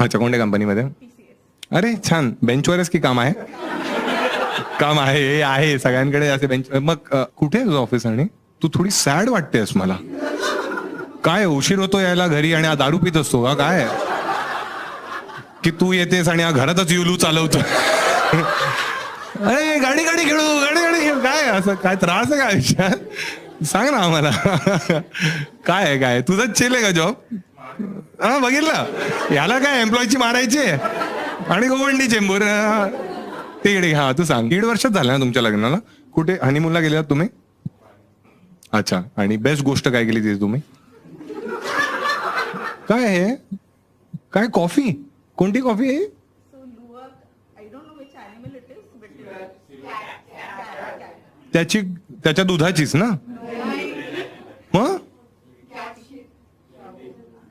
अच्छा, कोणत्या कंपनीमध्ये? अरे छान. बेंचवरच की काम आहे? काम आहे, हे आहे सगळ्यांकडे असे बेंच. मग कुठे आहे तुझं ऑफिस? आणि तू थोडी सॅड वाटतेस मला. काय उशीर होतो यायला घरी आणि दारू पित असतो का काय? की तू येतेस आणि घरातच युलू चालवतो? अरे गाडी गाडी खेळू, गाडी गाडी खेळू. काय असं काय त्रास आहे का आयुष्यात? सांग ना आम्हाला. काय आहे, काय तुझंच चेल आहे का जॉब? हा बघितलं, याला काय एम्प्लॉयची मारायची आणि गोवंडी चेंबूर. तिकडे हा तू सांग. 1.5 वर्षच झालं ना तुमच्या लग्नाला? कुठे हनीमूनला गेलात तुम्ही? अच्छा, आणि बेस्ट गोष्ट काय केली तिथे तुम्ही? काय आहे? काय कॉफी? कोणती कॉफी आहे? त्याच्या दुधाचीच ना? मग